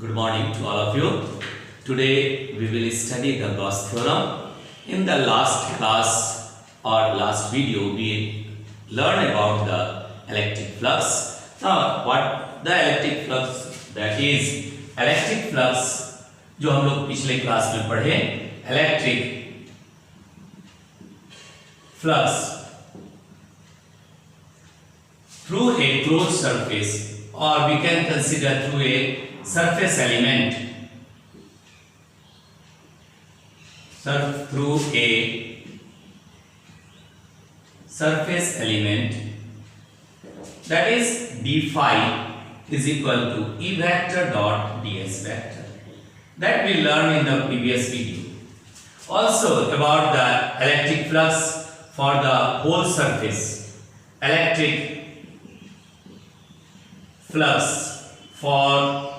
Good morning to all of you. Today we will study the Gauss theorem. In the last class or last video we learned about the electric flux. Now what the electric flux, that is electric flux जो हम लोग पिछले class में पढ़े, electric flux through a closed surface, or we can consider through a surface element, through a surface element, that is d phi is equal to E vector dot ds vector, that we learned in the previous video. Also about the electric flux for the whole surface, electric flux for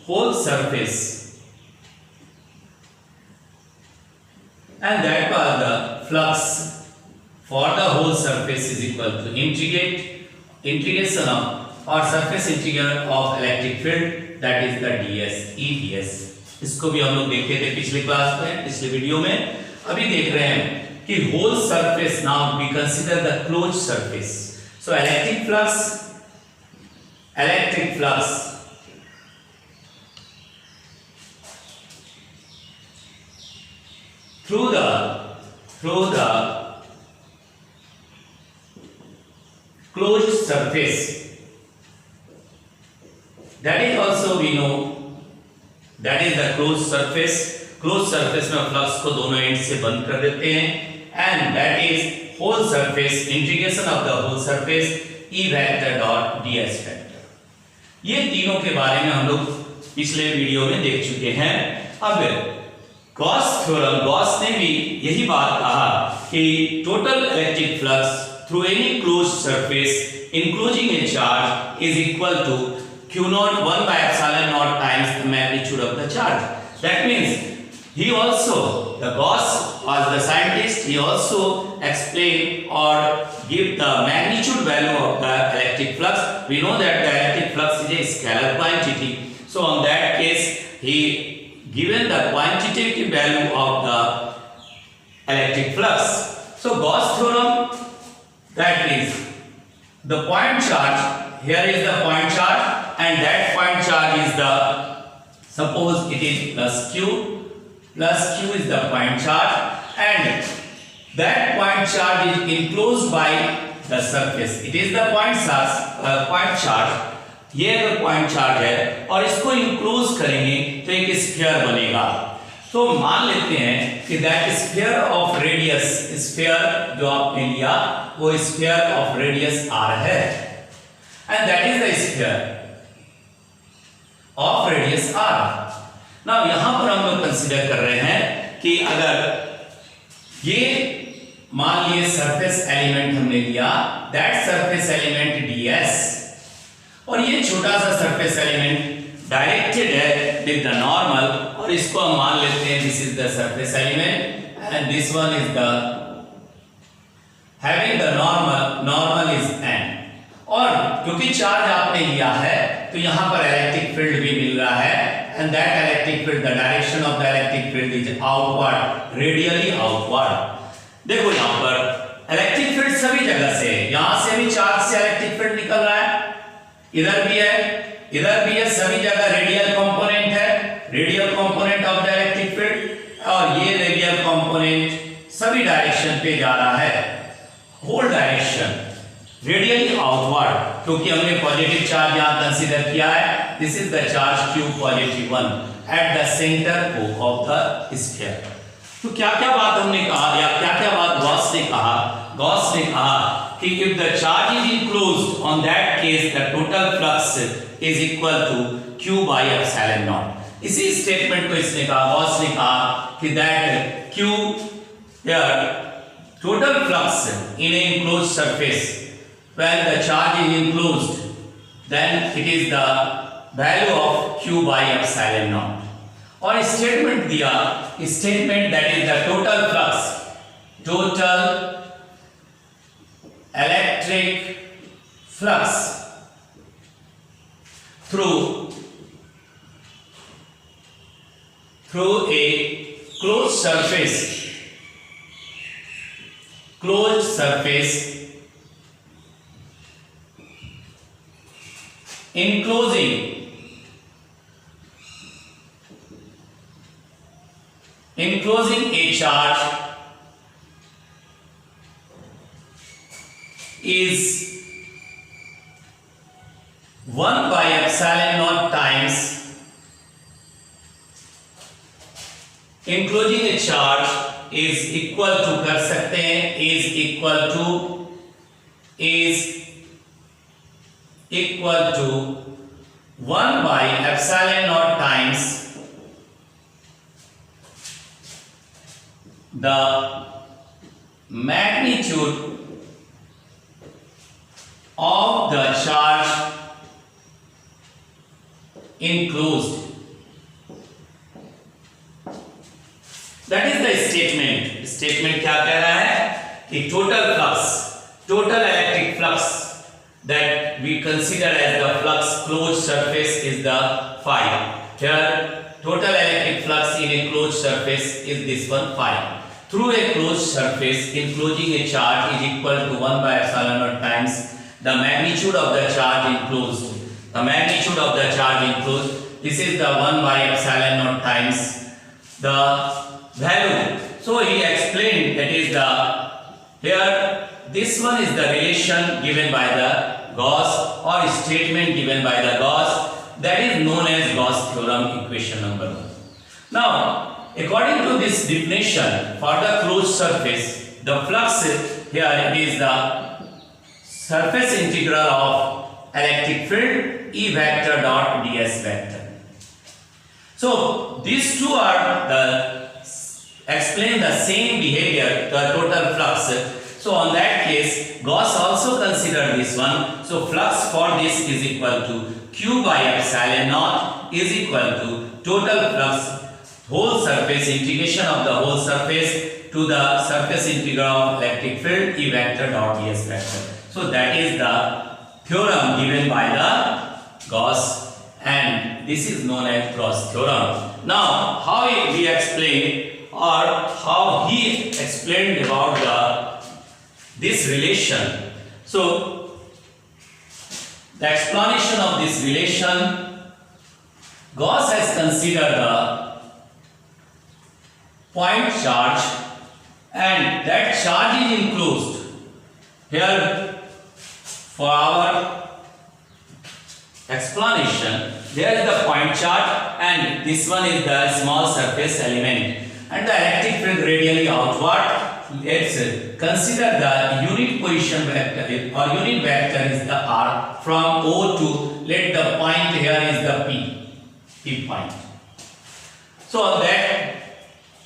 whole surface, and that was the flux for the whole surface is equal to integration of or surface integral of electric field, that is the ds eds. इसको भी हम लोग देखे थे पिछले class में, पिछले video में. अभी देख रहे हैं कि whole surface, now we consider the closed surface. So electric flux through the closed surface, that is also we know, that is the closed surface. Closed surface में फ्लक्स को दोनों एंड से बंद कर देते हैं, and that is whole surface, integration of the whole surface E vector dot ds vector. ये तीनों के बारे में हम लोग पिछले वीडियो में देख चुके हैं. अब गॉस थ्योरम, गॉस ने भी यही बात कहा कि total electric flux through any closed surface enclosing a charge is equal to q naught 1 by epsilon naught times the magnitude of the charge. That means he also, the Gauss was the scientist, he also explained or give the magnitude value of the electric flux. We know that the electric flux is a scalar quantity, so on that case he given the quantitative value of the electric flux. So Gauss theorem, that is the point charge, here is the point charge, and that point charge is the, suppose it is plus q is the point charge, and that point charge is enclosed by the surface. It is the point charge. ये अगर point charge है और इसको enclose करेंगे तो एक sphere बनेगा. तो मान लेते हैं कि that sphere of radius, sphere जो आपने लिया वो स्फीयर ऑफ रेडियस r है, and that is the sphere of radius r. Now यहां पर हम लोग कंसीडर कर रहे हैं कि अगर ये मान लिए सरफेस एलिमेंट हमने लिया, दैट सरफेस एलिमेंट ds, और ये छोटा सा सरफेस एलिमेंट डायरेक्टेड है विद द नॉर्मल, और इसको हम मान लेते हैं this is the surface element and this one is the having the normal is n. और क्योंकि चार्ज आपने लिया है तो यहां पर इलेक्ट्रिक फील्ड भी मिल रहा है, and that electric field, the direction of the electric field is outward, radially outward. देखो यहां पर इलेक्ट्रिक फील्ड सभी जगह से, यहां से भी चार्ज से इलेक्ट्रिक फील्ड निकल रहा है, इधर भी है, सभी जगह रेडियल कंपोनेंट है, radial component of the electric field, और ये रेडियल कंपोनेंट सभी डायरेक्शन पे जा रहा है, होल डायरेक्शन रेडियली आउटवर्ड, क्योंकि हमने पॉजिटिव चार्ज यहां कंसीडर किया है. This is the charge q positive 1 at the centre of the sphere. तो क्या क्या बात हमने कहा, या क्या क्या बात गॉस ने कहा? गॉस ने कहा कि if the charge is enclosed, on that case the total flux is equal to q by epsilon naught. इसी स्टेटमेंट को इसने कहा, गॉस ने कहा कि that q, here total flux in a enclosed surface, when the charge is enclosed, then it is the value of q by epsilon naught. और statement दिया, statement that is the total flux, total electric flux through through a closed surface enclosing a charge is 1 by epsilon naught times enclosing a charge is equal to कर सकते हैं is equal to 1 by epsilon naught times the magnitude of the charge enclosed. That is the statement. Statement क्या कह रहा है कि total electric flux that we consider as the flux closed surface is the phi. Here total electric flux in a closed surface is this one phi. Through a closed surface enclosing a charge is equal to 1 by epsilon naught times the magnitude of the charge enclosed. The magnitude of the charge enclosed. This is the 1 by epsilon naught times the value. So he explained that is the here this one is the relation given by the Gauss or statement given by the Gauss that is known as Gauss theorem equation number 1. Now according to this definition for the closed surface the flux here it is the surface integral of electric field E vector dot ds vector. So these two are the explain the same behavior, the total flux. So on that case, Gauss also considered this one. So flux for this is equal to Q by epsilon naught is equal to total flux whole surface integration of the whole surface to the surface integral of electric field E vector dot ds vector. So that is the theorem given by the Gauss and this is known as Gauss theorem. Now how we explain or how he explained about this relation. So the explanation of this relation, Gauss has considered the point charge and that charge is enclosed. Here for our explanation there is the point charge and this one is the small surface element. And the electric field radially outward. Let's consider the unit position vector or unit vector is the r from O to let the point here is the P point. So that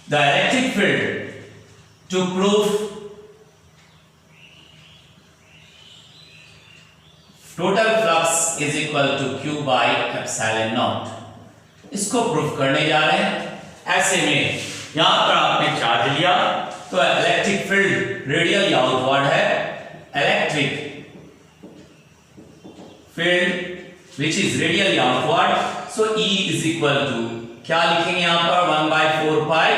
the electric field to prove total flux is equal to Q by epsilon naught. इसको proof करने जा रहे हैं. ऐसे में यहां पर आपने चार्ज लिया तो इलेक्ट्रिक फील्ड रेडियली आउटवर्ड है. Electric field which is radially outward. So E is equal to क्या लिखेंगे यहां पर 1 by 4 pi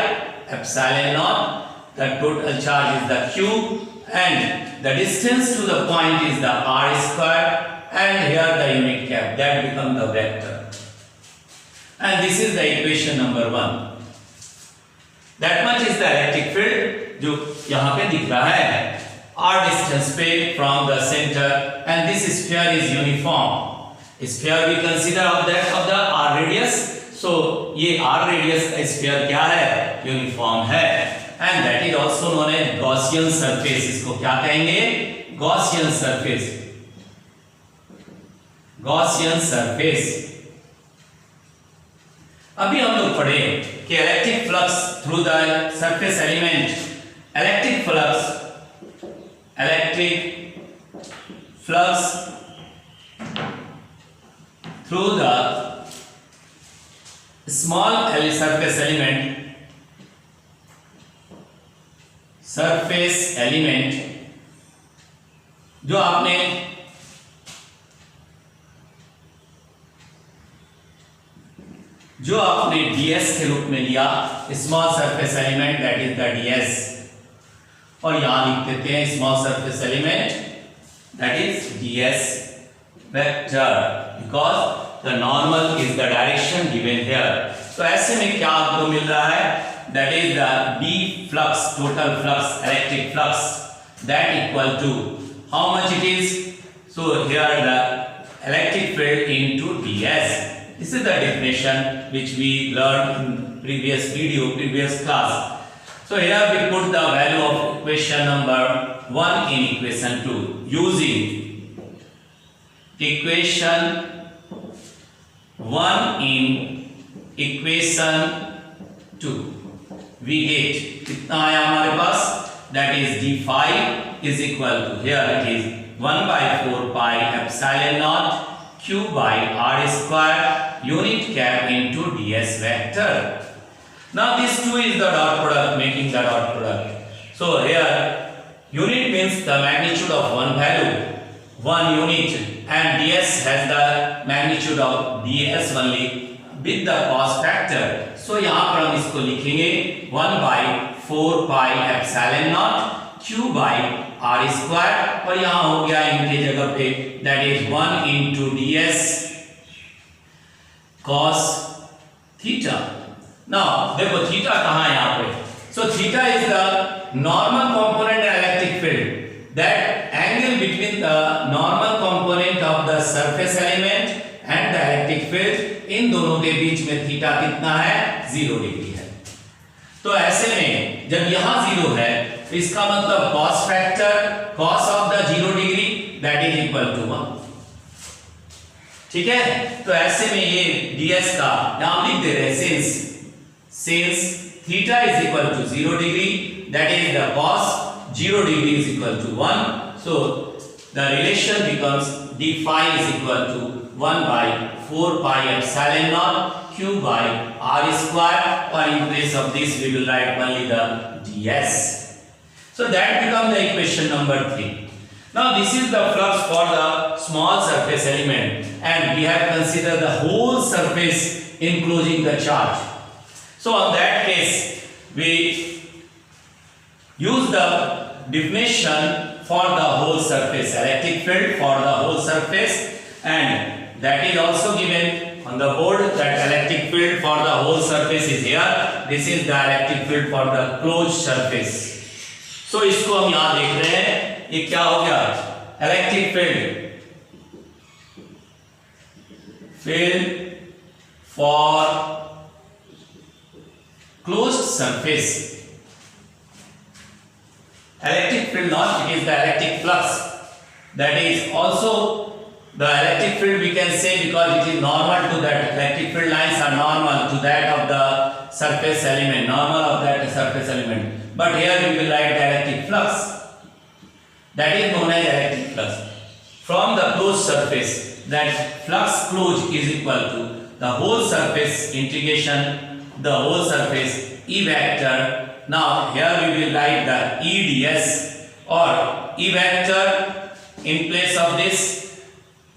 epsilon naught. The total charge is the Q and the distance to the point is the r square and here the unit cap that become the vector. And this is the equation number 1. That much is the electric field जो यहाँ पे दिख रहा है r distance पे from the center and this sphere is uniform. Sphere we consider of the r radius. So ये r radius का sphere क्या है? Uniform है. And that is also known as Gaussian surface. इसको क्या कहेंगे? Gaussian surface. Gaussian surface. अभी हम लोग पढ़े कि electric flux through the surface element electric flux through the small surface element जो आपने जो आपने ds के रूप में लिया small surface element that is the ds, और यहां लिख देते हैं small surface element that is ds vector because the normal is the direction given here. तो ऐसे में क्या आपको मिल रहा है that is the d flux total flux electric flux that equal to how much it is, so here the electric field into ds. This is the definition which we learned in previous video, previous class. So here we put the value of equation number 1 in equation 2 using equation 1 in equation 2 we get कितना आया हमारे पास that is d phi is equal to, here it is 1 by 4 pi epsilon naught q by r square unit cap into ds vector. Now this 2 is the dot product, making the dot product. So here unit means the magnitude of one value, one unit, and ds has the magnitude of ds only with the cos factor. So यहाँ पर हम इसको लिखेंगे 1 by 4 pi epsilon naught q by r square, और यहां हो गया इनके जगह पे that is 1 into ds cos theta. Now देखो थीटा कहां है यहां पे, so theta is the normal component in electric field, that angle between the normal component of the surface element and the electric field, इन दोनों के बीच में theta कितना है 0 डिग्री है। तो ऐसे में जब यहां 0 है तो इसका मतलब cos factor cos of the 0 degree that is equal to 1, ठीक है। तो ऐसे में ये ds का नाम लिख दे रहे हैं since theta is equal to 0 degree that is the cos 0 degree is equal to 1, so the relation becomes d phi is equal to 1 by 4 pi epsilon naught q by r square, or in place of this we will write only the ds. So that becomes the equation number 3. Now this is the flux for the small surface element, and we have considered the whole surface enclosing the charge. So on that case we use the definition for the whole surface, electric field for the whole surface, and that is also given on the board that electric field for the whole surface is here. This is the electric field for the closed surface. So इसको हम यहां देख रहे हैं, ये क्या हो गया electric field for closed surface, electric field not, it is the electric flux, that is also the electric field we can say because it is normal to that, electric field lines are normal to that of the surface element, normal of that surface element, but here we will write the electric flux, that is known as electric flux from the closed surface, that flux closed is equal to the whole surface integration, the whole surface E vector. Now here we will write the EDS or E vector in place of this,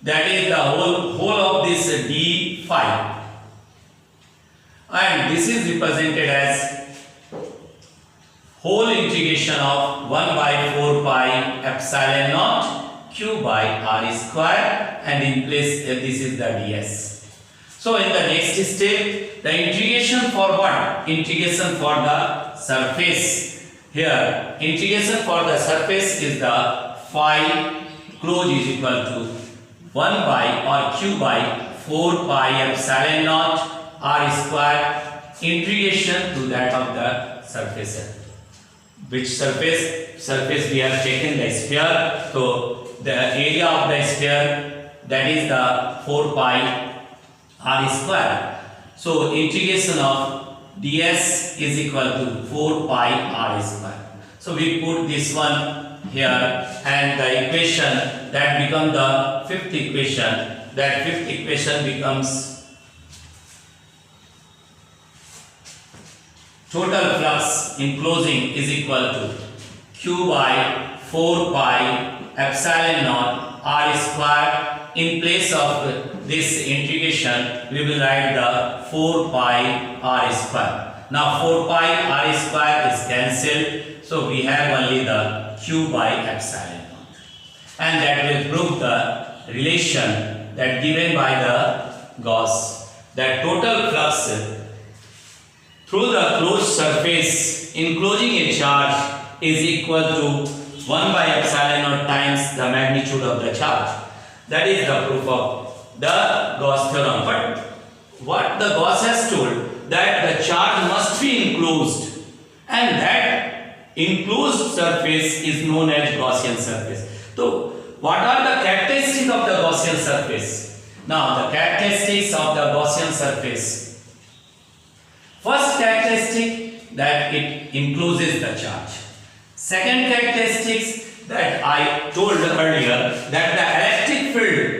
that is the whole of this d phi, and this is represented as whole integration of 1 by 4 pi epsilon naught q by r square, and in place this is the ds. So in the next step, the integration for what? Integration for the surface. Here integration for the surface is the phi closed is equal to 1 by or q by 4 pi epsilon naught r square, integration to that of the surface. Which surface? Surface we have taken the sphere, so the area of the sphere, that is the 4 pi r square. So integration of ds is equal to 4 pi r square. So we put this one here, and the equation that becomes the fifth equation, that fifth equation becomes total flux enclosing is equal to q by 4 pi epsilon naught r square in place of this integration we will write the 4 pi r square. Now 4 pi r square is cancelled, so we have only the q by epsilon naught, and that will prove the relation that given by the Gauss, that total flux through the closed surface enclosing a charge is equal to 1 by epsilon naught times the magnitude of the charge. That is the proof of the Gauss theorem. But what the Gauss has told, that the charge must be enclosed, and that enclosed surface is known as Gaussian surface. So what are the characteristics of the Gaussian surface? Now the characteristics of the Gaussian surface. First characteristic, that it encloses the charge. Second characteristics, that I told earlier, that the electric field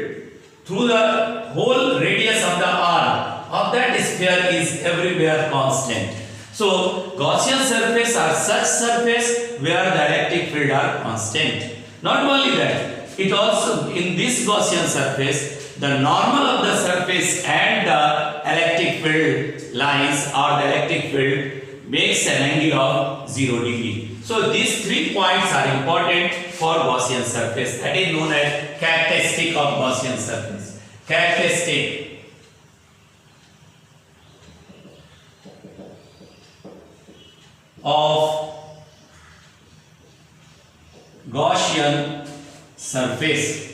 through the whole radius of the arc of that sphere is everywhere constant. So Gaussian surface are such surface where the electric field are constant. Not only that, it also in this Gaussian surface, the normal of the surface and the electric field lines or the electric field makes an angle of 0 degree. So these 3 points are important for Gaussian surface. That is known as characteristic of Gaussian surface. Characteristic of Gaussian surface.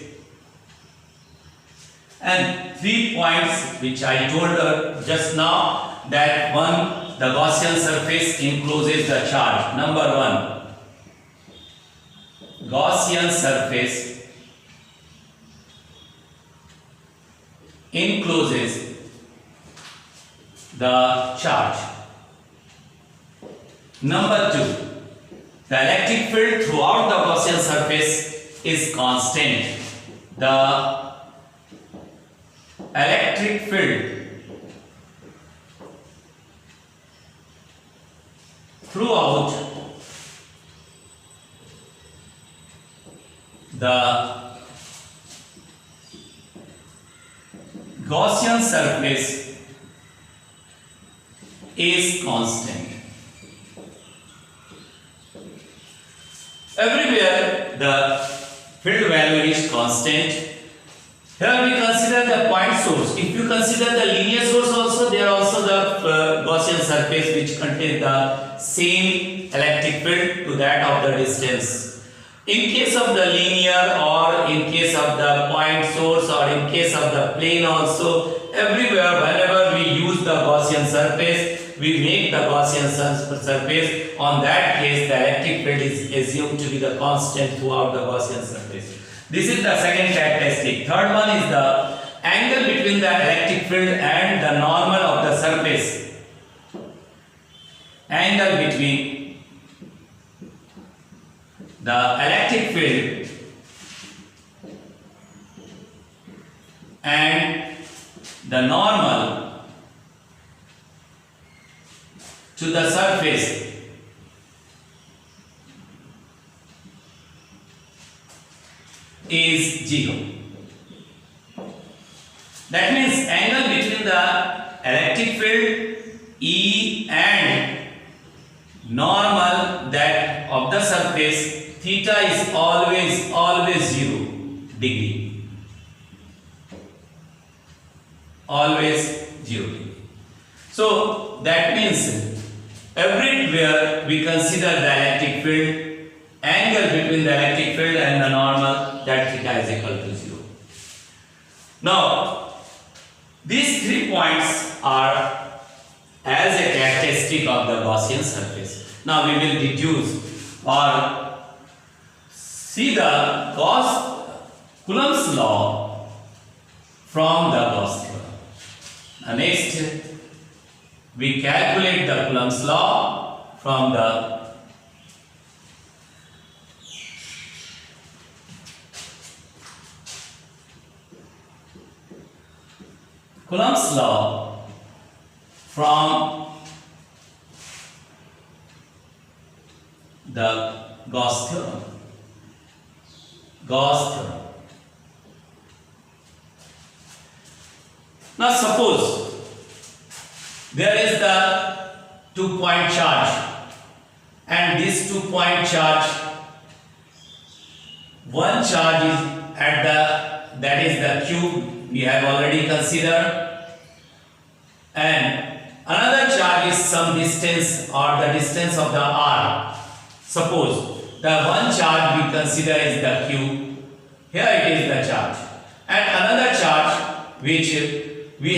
And 3 points which I told just now, that one, the Gaussian surface encloses the charge. Number 1, Gaussian surface encloses the charge. Number 2, the electric field throughout the Gaussian surface is constant. The electric field throughout the Gaussian surface is constant. Everywhere the field value is constant. Here we consider the point source. If you consider the linear source also, there are also the Gaussian surface which contains the same electric field to that of the distance. In case of the linear, or in case of the point source, or in case of the plane also, everywhere whenever we use the Gaussian surface, we make the Gaussian surface. On that case, the electric field is assumed to be the constant throughout the Gaussian surface. This is the second characteristic. Third one is the angle between the electric field and the normal of the surface. Angle between the electric field and the normal to the surface is 0. That means angle between the electric field E and normal that of the surface, theta is always 0 degree. Always 0 degree. So that means everywhere we consider the electric field, angle between the electric field and the normal, that theta is equal to 0. Now, these 3 points are as a characteristic of the Gaussian surface. Now we will deduce or see the Coulomb's law from the Gauss theorem. Next, we calculate the Coulomb's law from the Coulomb's law from the Gauss theorem. Gauss theorem. Now suppose there is the 2-point charge, and this 2-point charge, one charge is at the, that is the cube we have already considered, and another charge is some distance or the distance of the r. Suppose the one charge we consider is the q, here it is the charge, and another charge which we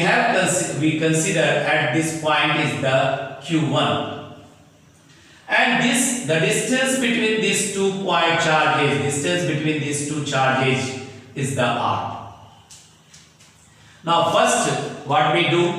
consider at this point is the q1, and the distance between these 2-point charges, is the r. Now first what we do,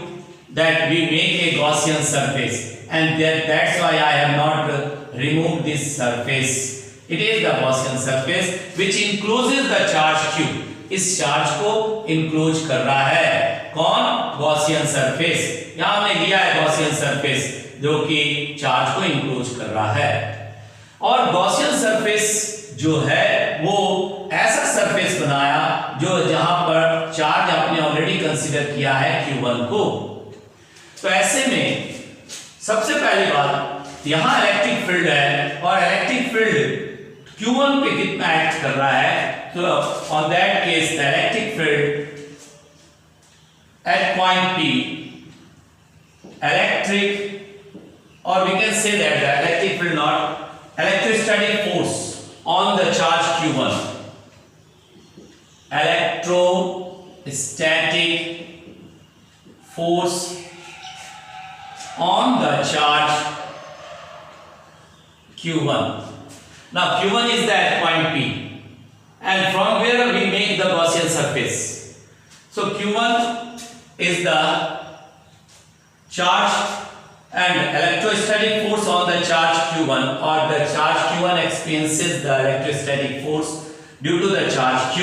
that we make a Gaussian surface, and that's why I have not removed this surface. It is the Gaussian surface which encloses the charge q. इस charge को enclose कर रहा है कौन? Gaussian surface. यहां हमने लिया है गॉसियन सरफेस जो कि चार्ज को इंक्लोज कर रहा है, और गॉसियन सरफेस जो है वो ऐसा सरफेस बनाया जो जहां पर चार्ज आपने ऑलरेडी कंसीडर किया है q1 को। तो ऐसे में सबसे पहली बात, यहां इलेक्ट्रिक फील्ड है और इलेक्ट्रिक फील्ड q1 पे कितना एक्ट कर रहा है, so on that case the electric field at point P, electric, or we can say that the electric field, not electrostatic force on the charge q1, electrostatic force on the charge q1. Now q1 is the point P, and from where we make the Gaussian surface. So q1 is the charge and electrostatic force on the charge q1, or the charge q1 experiences the electrostatic force due to the charge q,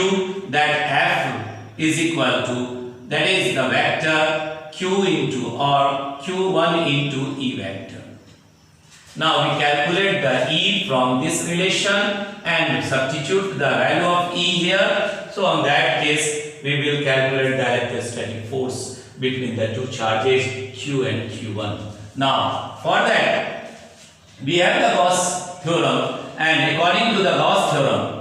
that F is equal to, that is the vector q into, or q1 into E vector. Now we calculate the E from this relation and substitute the value of E here. So on that case we will calculate the electrostatic force between the two charges q and q1. Now for that we have the Gauss theorem, and according to the Gauss theorem,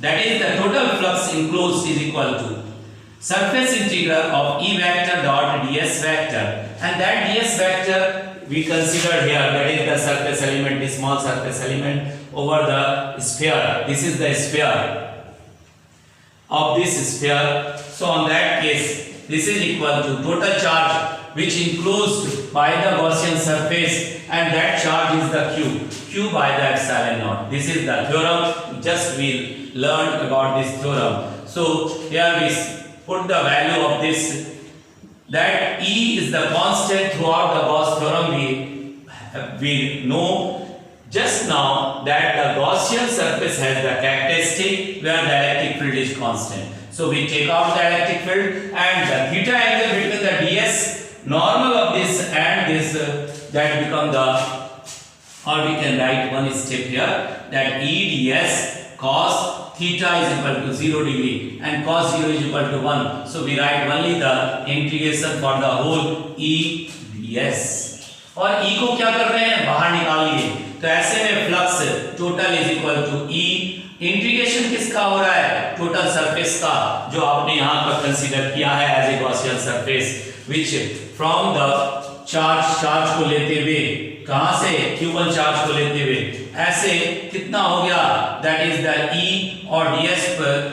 that is the total flux enclosed is equal to surface integral of E vector dot ds vector, and that ds vector we consider here, that is the surface element, the small surface element over the sphere. This is the sphere of this sphere. So on that case this is equal to total charge which enclosed by the Gaussian surface, and that charge is the q by the epsilon naught. This is the theorem, just we learned about this theorem. So here we put the value of this, that E is the constant throughout the Gauss theorem. We know just now that the Gaussian surface has the characteristic where the electric field is constant. So we take out the electric field, and the theta angle between the ds normal of this and this, that become the, or we can write one step here, that E ds cos theta is equal to 0 degree and cos 0 is equal to 1. So we write only the integration for the whole E ds, और E को क्या कर रहे हैं, बाहर निकाल लिए। तो ऐसे में flux total is equal to E, integration किसका हो रहा है, टोटल सरफेस का, जो आपने यहाँ पर कंसीडर किया है as a Gaussian surface, which from the charge को लेते हुए, कहां से, q1 चार्ज को लेते हुए, ऐसे कितना हो गया, दैट इज द E और ds,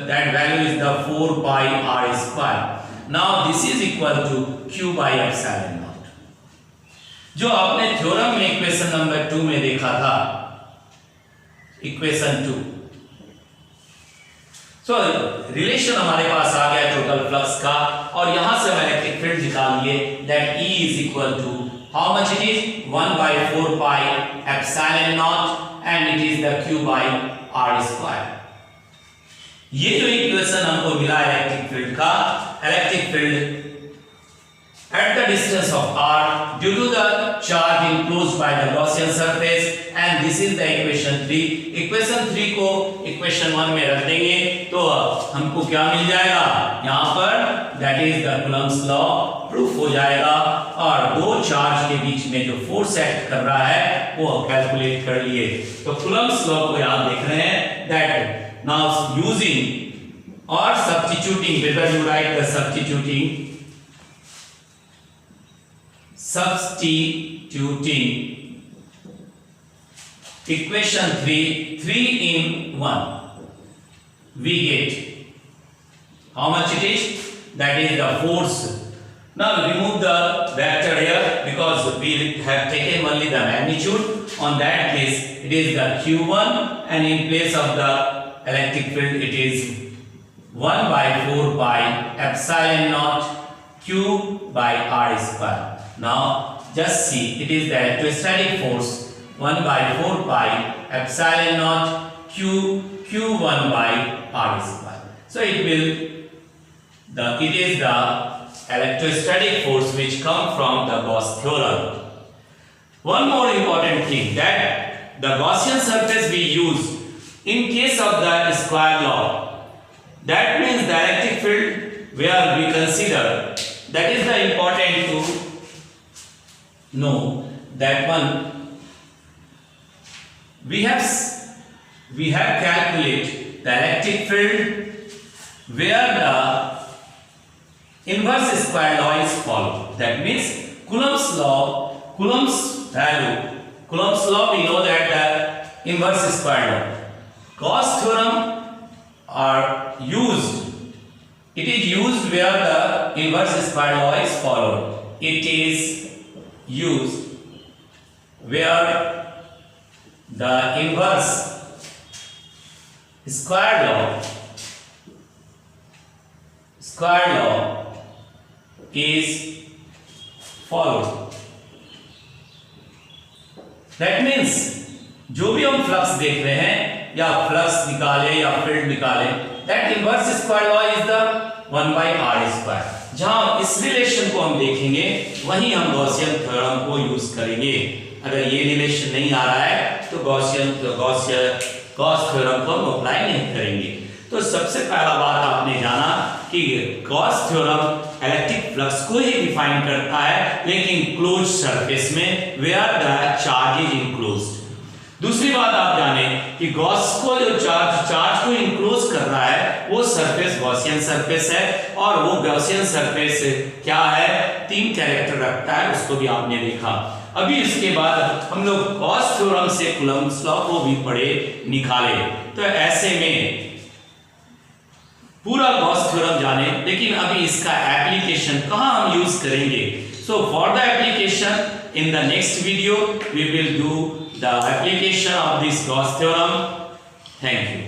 that value is the 4 pi r square. Now this is equal to q by epsilon naught, जो आपने थ्योरम में इक्वेशन नंबर 2 में देखा था, इक्वेशन 2. सो रिलेशन हमारे पास आ गया टोटल फ्लक्स का, और यहां से हम इलेक्ट्रिक फील्ड निकाल लिए, that E is equal to, how much it is, 1 by 4 pi epsilon naught, and it is the q by r square. ये जो इक्वेशन हमको मिला इलेक्ट्रिक फील्ड का, electric field at the distance of r due to the charge enclosed by the Gaussian surface, and this is the equation 3. equation 3 को equation 1 में रख देंगे तो हमको क्या मिल जाएगा यहाँ पर, that is the Coulomb's law proof हो जाएगा, और दो चार्ज के बीच में जो फोर्स एक्ट कर रहा है वो कैलकुलेट कर लिए। तो Coulomb's law को यहाँ देख रहे हैं, that now using or substituting, whether you write the substituting equation 3 in 1, we get how much it is, that is the force. Now remove the vector here because we have taken only the magnitude. On that case it is the q1, and in place of the electric field it is 1 by 4 pi epsilon naught q by r square. Now just see, it is the electrostatic force 1 by 4 pi epsilon naught q1 by r square. So it is the electrostatic force which come from the Gauss theorem. One more important thing, that the Gaussian surface we use in case of the square law, that means the electric field where we consider, that is the important to know, that one we have calculated the electric field where the inverse square law is followed. That means Coulomb's law, Coulomb's value, Coulomb's law we know that the inverse square law. Gauss theorem are used, it is used where the inverse square law is followed. It is used where the inverse square law is followed. That means जो भी हम flux देख रहे हैं या flux निकाले या field निकाले, that inverse square law is the 1 by r square. जहां इस रिलेशन को हम देखेंगे वहीं हम गॉसियन थ्योरम को यूज करेंगे। अगर ये रिलेशन नहीं आ रहा है तो गॉस थ्योरम को हम अप्लाई नहीं करेंगे। तो सबसे पहला बात आपने जाना कि गॉस थ्योरम इलेक्ट्रिक फ्लक्स को ही डिफाइन करता है, लेकिन क्लोज सरफेस में where the charge is enclosed. दूसरी बात आप जाने कि गॉस को जो चार्ज को इनक्लोज कर रहा है वो सरफेस गॉसियन सरफेस है, और वो गॉसियन सरफेस क्या है, 3 कैरेक्टर रखता है, उसको भी आपने देखा। अभी इसके बाद हम लोग गॉस थ्योरम से कूलम्ब्स लॉ को भी पढ़े निकाले। तो ऐसे में पूरा गॉस थ्योरम जाने, लेकिन अभी इसका एप्लीकेशन कहां हम यूज करेंगे। So for the application in the next video we will do the application of this Gauss theorem. Thank you.